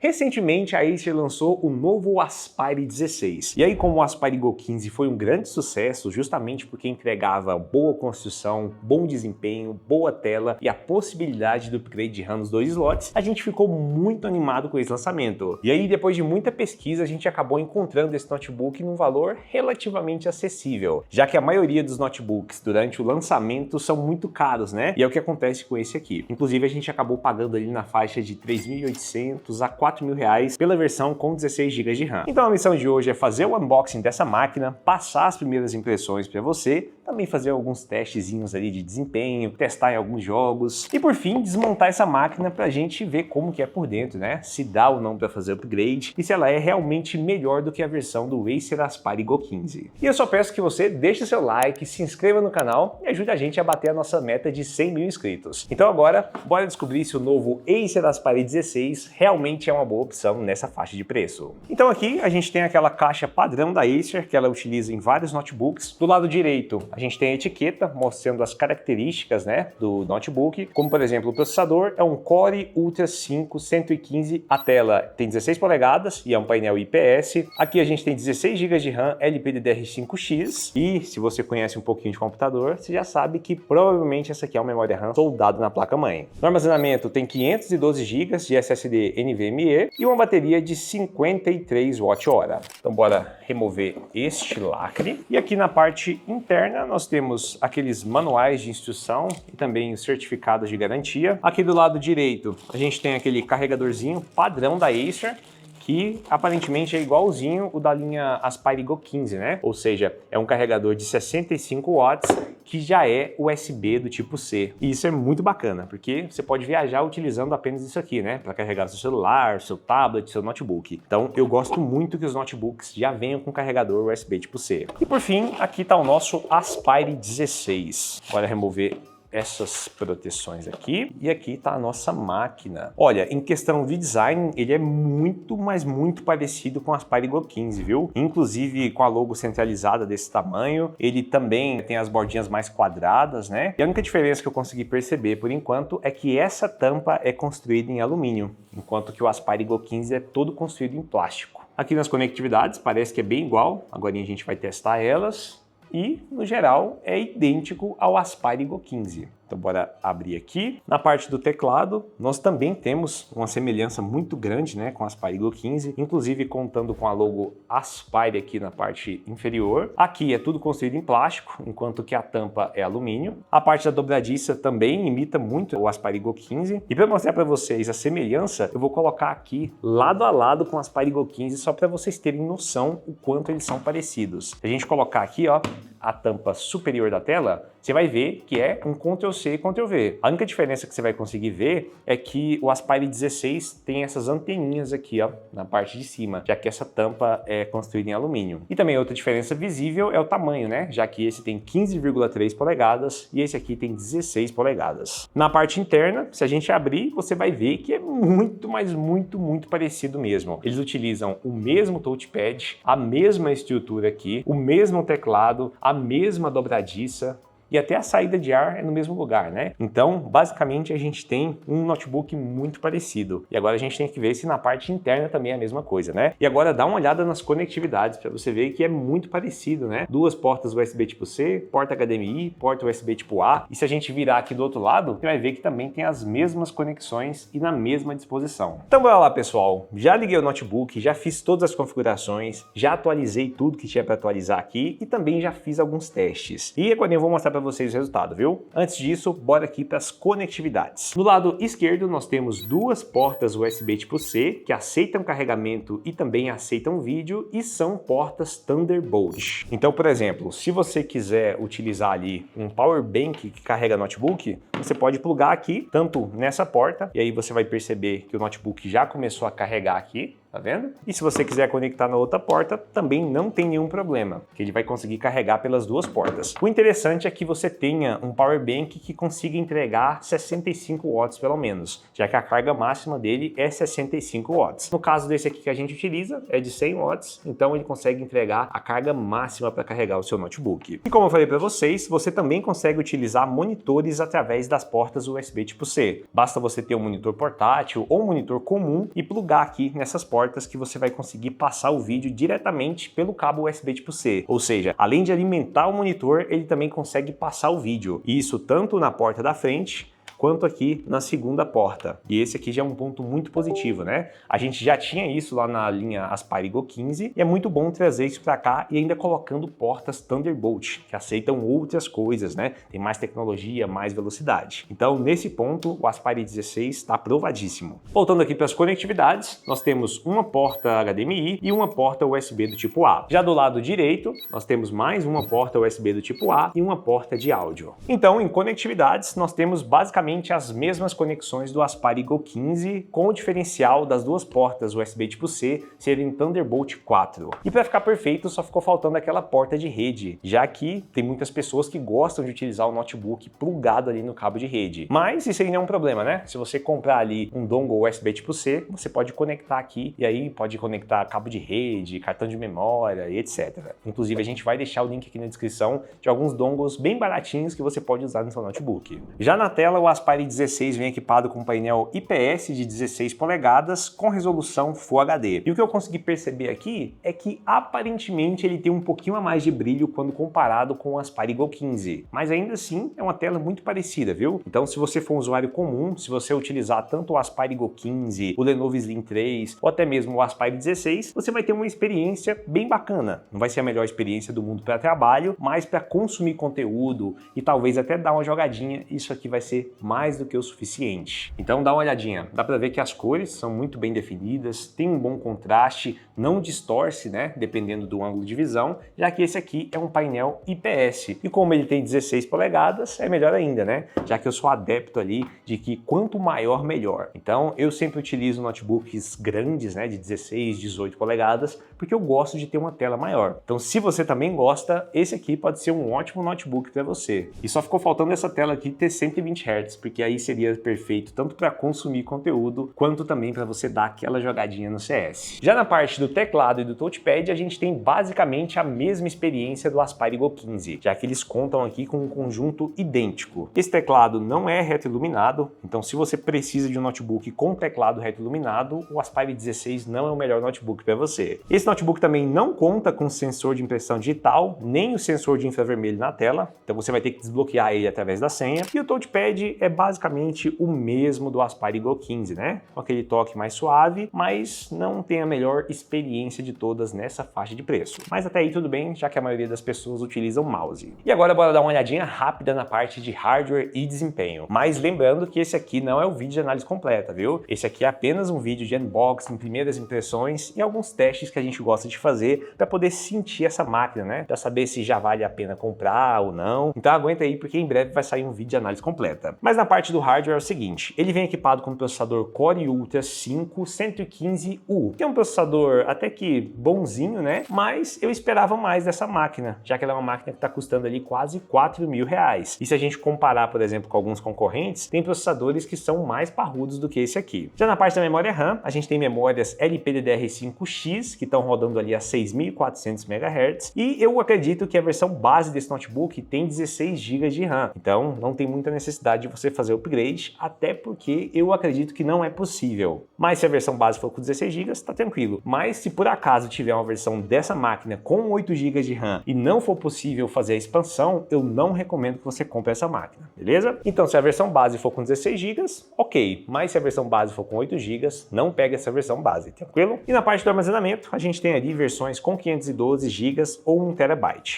Recentemente, a Acer lançou o novo Aspire 16. E aí, como o Aspire Go 15 foi um grande sucesso, justamente porque entregava boa construção, bom desempenho, boa tela e a possibilidade do upgrade de RAM nos 2 slots, a gente ficou muito animado com esse lançamento. E aí, depois de muita pesquisa, a gente acabou encontrando esse notebook num valor relativamente acessível, já que a maioria dos notebooks durante o lançamento são muito caros, né? E é o que acontece com esse aqui. Inclusive, a gente acabou pagando ali na faixa de R$ 3.800 a R$ 4.000 pela versão com 16 GB de RAM. Então a missão de hoje é fazer o unboxing dessa máquina, passar as primeiras impressões para você, também fazer alguns testezinhos ali de desempenho, testar em alguns jogos e por fim desmontar essa máquina para a gente ver como que é por dentro, né? Se dá ou não para fazer upgrade e se ela é realmente melhor do que a versão do Acer Aspire Go 15. E eu só peço que você deixe seu like, se inscreva no canal e ajude a gente a bater a nossa meta de 100 mil inscritos. Então agora, bora descobrir se o novo Acer Aspire 16 realmente é uma boa opção nessa faixa de preço. Então aqui a gente tem aquela caixa padrão da Acer que ela utiliza em vários notebooks. Do lado direito a gente tem a etiqueta mostrando as características, né, do notebook, como por exemplo o processador é um Core Ultra 5 115, a tela tem 16 polegadas e é um painel IPS. Aqui a gente tem 16 GB de RAM LPDDR5X e se você conhece um pouquinho de computador, você já sabe que provavelmente essa aqui é uma memória RAM soldada na placa-mãe. No armazenamento tem 512 GB de SSD NVMe e uma bateria de 53 Wh. Então bora remover este lacre. E aqui na parte interna nós temos aqueles manuais de instrução e também os certificados de garantia. Aqui do lado direito a gente tem aquele carregadorzinho padrão da Acer, que aparentemente é igualzinho o da linha Aspire Go 15, né? Ou seja, é um carregador de 65 watts que já é USB do tipo C. E isso é muito bacana, porque você pode viajar utilizando apenas isso aqui, né? Para carregar seu celular, seu tablet, seu notebook. Então eu gosto muito que os notebooks já venham com carregador USB tipo C. E por fim, aqui está o nosso Aspire 16. Bora remover essas proteções aqui e aqui está a nossa máquina. Olha, em questão de design, ele é muito, mas muito parecido com o Aspire Go 15, viu? Inclusive com a logo centralizada desse tamanho, ele também tem as bordinhas mais quadradas, né? E a única diferença que eu consegui perceber por enquanto é que essa tampa é construída em alumínio, enquanto que o Aspire Go 15 é todo construído em plástico. Aqui nas conectividades parece que é bem igual, agora a gente vai testar elas. E, no geral, é idêntico ao Aspire Go 15. Então, bora abrir aqui. Na parte do teclado, nós também temos uma semelhança muito grande, né, com o Aspire Go 15, inclusive contando com a logo Aspire aqui na parte inferior. Aqui é tudo construído em plástico, enquanto que a tampa é alumínio. A parte da dobradiça também imita muito o Aspire Go 15. E para mostrar para vocês a semelhança, eu vou colocar aqui lado a lado com o Aspire Go 15, só para vocês terem noção o quanto eles são parecidos. Se a gente colocar aqui, ó, a tampa superior da tela, você vai ver que é um Ctrl+C e Ctrl+V. A única diferença que você vai conseguir ver é que o Aspire 16 tem essas anteninhas aqui, ó, na parte de cima, já que essa tampa é construída em alumínio. E também outra diferença visível é o tamanho, né? Já que esse tem 15,3 polegadas e esse aqui tem 16 polegadas. Na parte interna, se a gente abrir, você vai ver que é muito, mas muito parecido mesmo. Eles utilizam o mesmo touchpad, a mesma estrutura aqui, o mesmo teclado, a mesma dobradiça, e até a saída de ar é no mesmo lugar, né? Então, basicamente, a gente tem um notebook muito parecido. E agora a gente tem que ver se na parte interna também é a mesma coisa, né? E agora dá uma olhada nas conectividades para você ver que é muito parecido, né? 2 portas USB tipo C, porta HDMI, porta USB tipo A. E se a gente virar aqui do outro lado, você vai ver que também tem as mesmas conexões e na mesma disposição. Então, bora lá, pessoal. Já liguei o notebook, já fiz todas as configurações, já atualizei tudo que tinha para atualizar aqui e também já fiz alguns testes. E agora eu vou mostrar para vocês o resultado, viu? Antes disso, bora aqui para as conectividades. No lado esquerdo, nós temos 2 portas USB tipo C, que aceitam carregamento e também aceitam vídeo, e são portas Thunderbolt. Então, por exemplo, se você quiser utilizar ali um power bank que carrega notebook, você pode plugar aqui, tanto nessa porta, e aí você vai perceber que o notebook já começou a carregar aqui, tá vendo? E se você quiser conectar na outra porta, também não tem nenhum problema, que ele vai conseguir carregar pelas duas portas. O interessante é que você tenha um power bank que consiga entregar 65 watts pelo menos, já que a carga máxima dele é 65 watts. No caso desse aqui que a gente utiliza, é de 100 watts, então ele consegue entregar a carga máxima para carregar o seu notebook. E como eu falei para vocês, você também consegue utilizar monitores através das portas USB tipo C. Basta você ter um monitor portátil ou um monitor comum e plugar aqui nessas portas que você vai conseguir passar o vídeo diretamente pelo cabo USB tipo C. Ou seja, além de alimentar o monitor, ele também consegue passar o vídeo. E isso tanto na porta da frente quanto aqui na segunda porta. E esse aqui já é um ponto muito positivo, né? A gente já tinha isso lá na linha Aspire Go 15 e é muito bom trazer isso para cá e ainda colocando portas Thunderbolt, que aceitam outras coisas, né? Tem mais tecnologia, mais velocidade. Então, nesse ponto, o Aspire 16 está aprovadíssimo. Voltando aqui para as conectividades, nós temos uma porta HDMI e uma porta USB do tipo A. Já do lado direito, nós temos mais uma porta USB do tipo A e uma porta de áudio. Então, em conectividades, nós temos basicamente as mesmas conexões do Aspire Go 15, com o diferencial das duas portas USB tipo C serem Thunderbolt 4. E para ficar perfeito, só ficou faltando aquela porta de rede, já que tem muitas pessoas que gostam de utilizar o notebook plugado ali no cabo de rede. Mas isso aí não é um problema, né? Se você comprar ali um dongle USB tipo C, você pode conectar aqui e aí pode conectar cabo de rede, cartão de memória e etc. Inclusive, a gente vai deixar o link aqui na descrição de alguns dongles bem baratinhos que você pode usar no seu notebook. Já na tela, o Aspire 16 vem equipado com um painel IPS de 16 polegadas com resolução Full HD. E o que eu consegui perceber aqui é que aparentemente ele tem um pouquinho a mais de brilho quando comparado com o Aspire Go 15, mas ainda assim é uma tela muito parecida, viu? Então, se você for um usuário comum, se você utilizar tanto o Aspire Go 15, o Lenovo Slim 3 ou até mesmo o Aspire 16, você vai ter uma experiência bem bacana. Não vai ser a melhor experiência do mundo para trabalho, mas para consumir conteúdo e talvez até dar uma jogadinha, isso aqui vai ser mais do que o suficiente. Então dá uma olhadinha, dá para ver que as cores são muito bem definidas, tem um bom contraste, não distorce, né, dependendo do ângulo de visão, já que esse aqui é um painel IPS. E como ele tem 16 polegadas, é melhor ainda, né? Já que eu sou adepto ali de que quanto maior, melhor. Então eu sempre utilizo notebooks grandes, né, de 16, 18 polegadas, porque eu gosto de ter uma tela maior. Então se você também gosta, esse aqui pode ser um ótimo notebook para você. E só ficou faltando essa tela aqui ter 120 Hz, porque aí seria perfeito tanto para consumir conteúdo, quanto também para você dar aquela jogadinha no CS. Já na parte do teclado e do touchpad, a gente tem basicamente a mesma experiência do Aspire Go 15, já que eles contam aqui com um conjunto idêntico. Esse teclado não é retroiluminado, então se você precisa de um notebook com teclado retroiluminado, o Aspire 16 não é o melhor notebook para você. Esse notebook também não conta com sensor de impressão digital, nem o sensor de infravermelho na tela, então você vai ter que desbloquear ele através da senha, e o touchpad é basicamente o mesmo do Aspire Go 15, né? Com aquele toque mais suave, mas não tem a melhor experiência de todas nessa faixa de preço. Mas até aí tudo bem, já que a maioria das pessoas utilizam mouse. E agora bora dar uma olhadinha rápida na parte de hardware e desempenho. Mas lembrando que esse aqui não é o vídeo de análise completa, viu? Esse aqui é apenas um vídeo de unboxing, primeiras impressões e alguns testes que a gente gosta de fazer para poder sentir essa máquina, né? Para saber se já vale a pena comprar ou não. Então aguenta aí, porque em breve vai sair um vídeo de análise completa. Mas na parte do hardware é o seguinte, ele vem equipado com um processador Core Ultra 5 115U, que é um processador até que bonzinho, né? Mas eu esperava mais dessa máquina, já que ela é uma máquina que está custando ali quase R$4.000. E se a gente comparar, por exemplo, com alguns concorrentes, tem processadores que são mais parrudos do que esse aqui. Já na parte da memória RAM, a gente tem memórias LPDDR5X, que estão rodando ali a 6.400 MHz, e eu acredito que a versão base desse notebook tem 16 GB de RAM, então não tem muita necessidade de você fazer upgrade, até porque eu acredito que não é possível. Mas se a versão base for com 16 GB, tá tranquilo. Mas se por acaso tiver uma versão dessa máquina com 8 GB de RAM e não for possível fazer a expansão, eu não recomendo que você compre essa máquina, beleza? Então se a versão base for com 16 GB, ok. Mas se a versão base for com 8 GB, não pega essa versão base, tranquilo? E na parte do armazenamento, a gente tem ali versões com 512 GB ou 1 TB.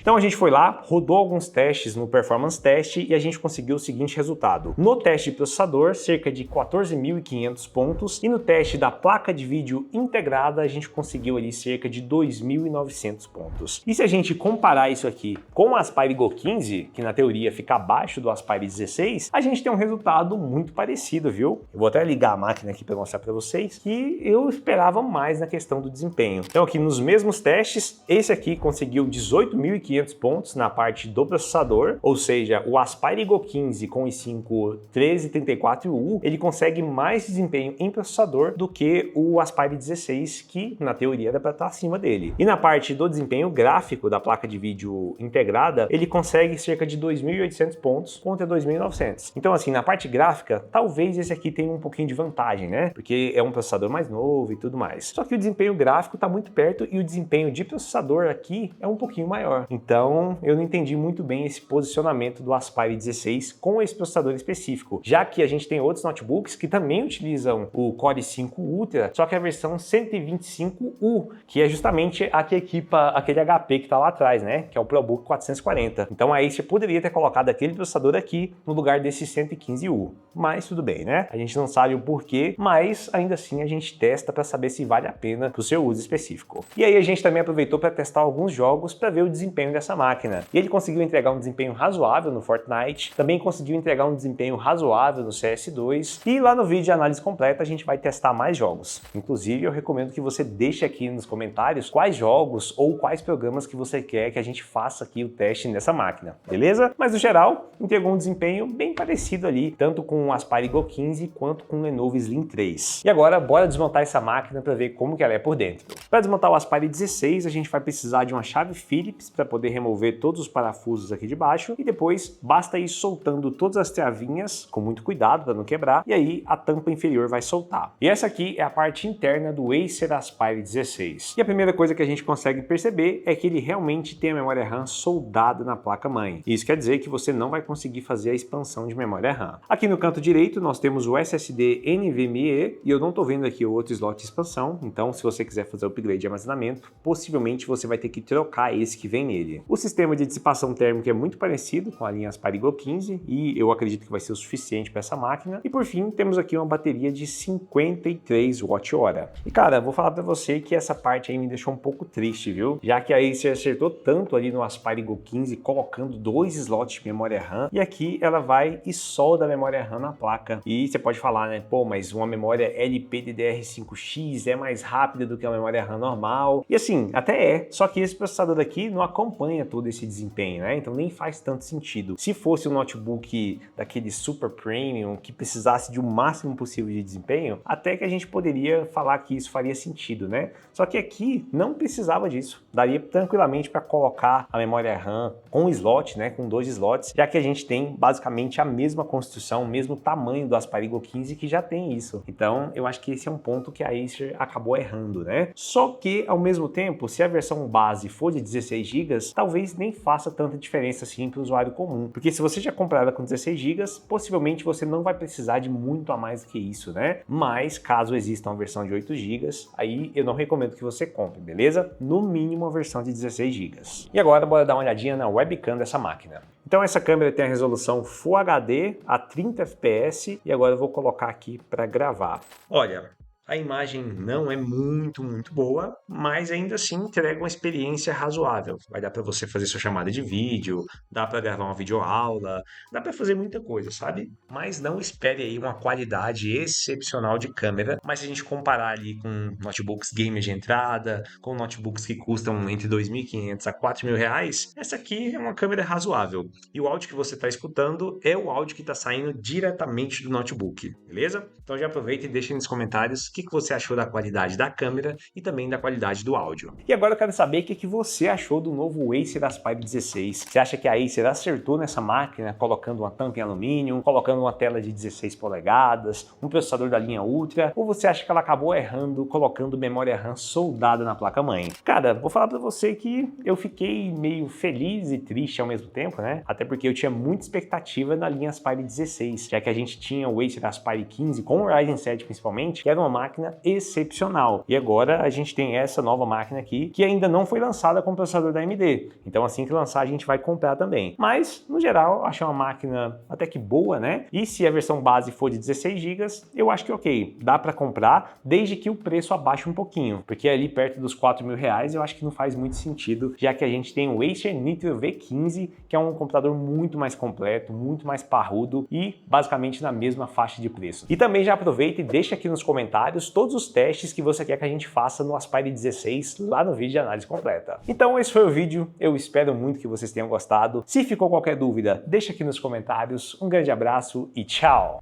Então a gente foi lá, rodou alguns testes no Performance Test e a gente conseguiu o seguinte resultado. No teste de processador, cerca de 14.500 pontos, e no teste da placa de vídeo integrada, a gente conseguiu ali cerca de 2.900 pontos. E se a gente comparar isso aqui com o Aspire Go 15, que na teoria fica abaixo do Aspire 16, a gente tem um resultado muito parecido, viu? Eu vou até ligar a máquina aqui para mostrar para vocês que eu esperava mais na questão do desempenho. Então aqui nos mesmos testes, esse aqui conseguiu 18.500 pontos na parte do processador, ou seja, o Aspire Go 15 com i5 1334U, ele consegue mais desempenho em processador do que o Aspire 16, que na teoria era para estar acima dele. E na parte do desempenho gráfico da placa de vídeo integrada, ele consegue cerca de 2.800 pontos contra 2.900. Então assim, na parte gráfica, talvez esse aqui tenha um pouquinho de vantagem, né? Porque é um processador mais novo e tudo mais. Só que o desempenho gráfico está muito perto e o desempenho de processador aqui é um pouquinho maior. Então eu não entendi muito bem esse posicionamento do Aspire 16 com esse processador específico, já que a gente tem outros notebooks que também utilizam o Core i5 Ultra, só que a versão 125U, que é justamente a que equipa aquele HP que está lá atrás, né? Que é o ProBook 440. Então aí você poderia ter colocado aquele processador aqui no lugar desse 115U. Mas tudo bem, né? A gente não sabe o porquê, mas ainda assim a gente testa para saber se vale a pena para o seu uso específico. E aí a gente também aproveitou para testar alguns jogos para ver o desempenho dessa máquina. E ele conseguiu entregar um desempenho razoável no Fortnite, também conseguiu entregar um desempenho razoável no CS2, e lá no vídeo de análise completa a gente vai testar mais jogos. Inclusive eu recomendo que você deixe aqui nos comentários quais jogos ou quais programas que você quer que a gente faça aqui o teste nessa máquina, beleza? Mas no geral, entregou um desempenho bem parecido ali, tanto com o Aspire Go 15 quanto com o Lenovo Slim 3. E agora bora desmontar essa máquina para ver como que ela é por dentro. Para desmontar o Aspire 16, a gente vai precisar de uma chave Phillips para poder remover todos os parafusos aqui de baixo, e depois basta ir soltando todas as travinhas com muito cuidado para não quebrar, e aí a tampa inferior vai soltar. E essa aqui é a parte interna do Acer Aspire 16. E a primeira coisa que a gente consegue perceber é que ele realmente tem a memória RAM soldada na placa-mãe. Isso quer dizer que você não vai conseguir fazer a expansão de memória RAM. Aqui no canto direito nós temos o SSD NVMe, e eu não estou vendo aqui o outro slot de expansão, então se você quiser fazer o upgrade de armazenamento, possivelmente você vai ter que trocar esse que vem nele. O sistema de dissipação térmica é muito parecido com a linha Aspire Go 15 e eu acredito que vai ser o suficiente para essa máquina. E por fim, temos aqui uma bateria de 53 Wh. E cara, vou falar para você que essa parte aí me deixou um pouco triste, viu? Já que aí você acertou tanto ali no Aspire Go 15 colocando 2 slots de memória RAM, e aqui ela vai e solda a memória RAM na placa. E você pode falar, né? Pô, mas uma memória LPDDR5X é mais rápida do que a memória RAM normal. E assim, até é, só que esse processador aqui não acompanha todo esse desempenho, né? Então nem faz tanto sentido. Se fosse um notebook daquele super premium que precisasse de um máximo possível de desempenho, até que a gente poderia falar que isso faria sentido, né? Só que aqui não precisava disso. Daria tranquilamente para colocar a memória RAM com slot, né? Com 2 slots, já que a gente tem basicamente a mesma construção, o mesmo tamanho do Aspire Go 15 que já tem isso. Então eu acho que esse é um ponto que a Acer acabou errando, né? Só que ao mesmo tempo, se a versão base for de 16 GB, talvez nem faça tanta diferença assim para o usuário comum, porque se você já comprar ela com 16 GB, possivelmente você não vai precisar de muito a mais do que isso, né? Mas caso exista uma versão de 8 GB, aí eu não recomendo que você compre, beleza? No mínimo a versão de 16 GB. E agora bora dar uma olhadinha na webcam dessa máquina. Então essa câmera tem a resolução Full HD a 30 fps e agora eu vou colocar aqui para gravar. Olha, a imagem não é muito boa, mas ainda assim entrega uma experiência razoável. Vai dar para você fazer sua chamada de vídeo, dá para gravar uma videoaula, dá para fazer muita coisa, sabe? Mas não espere aí uma qualidade excepcional de câmera, mas se a gente comparar ali com notebooks gamer de entrada, com notebooks que custam entre R$ 2.500 a R$ 4.000, essa aqui é uma câmera razoável. E o áudio que você está escutando é o áudio que está saindo diretamente do notebook, beleza? Então já aproveita e deixa nos comentários o que você achou da qualidade da câmera e também da qualidade do áudio. E agora eu quero saber o que você achou do novo Acer Aspire 16. Você acha que a Acer acertou nessa máquina colocando uma tampa em alumínio, colocando uma tela de 16 polegadas, um processador da linha Ultra, ou você acha que ela acabou errando colocando memória RAM soldada na placa-mãe? Cara, vou falar pra você que eu fiquei meio feliz e triste ao mesmo tempo, né? Até porque eu tinha muita expectativa na linha Aspire 16, já que a gente tinha o Acer Aspire 15 com o Ryzen 7 principalmente, que era uma máquina máquina excepcional. E agora a gente tem essa nova máquina aqui, que ainda não foi lançada com o processador da AMD. Então assim que lançar a gente vai comprar também. Mas, no geral, achei uma máquina até que boa, né? E se a versão base for de 16 GB, eu acho que ok, dá para comprar, desde que o preço abaixe um pouquinho, porque ali perto dos R$ 4.000 eu acho que não faz muito sentido, já que a gente tem o Acer Nitro V15, que é um computador muito mais completo, muito mais parrudo e basicamente na mesma faixa de preço. E também já aproveita e deixa aqui nos comentários todos os testes que você quer que a gente faça no Aspire 16 lá no vídeo de análise completa. Então esse foi o vídeo, eu espero muito que vocês tenham gostado. Se ficou qualquer dúvida, deixa aqui nos comentários. Um grande abraço e tchau!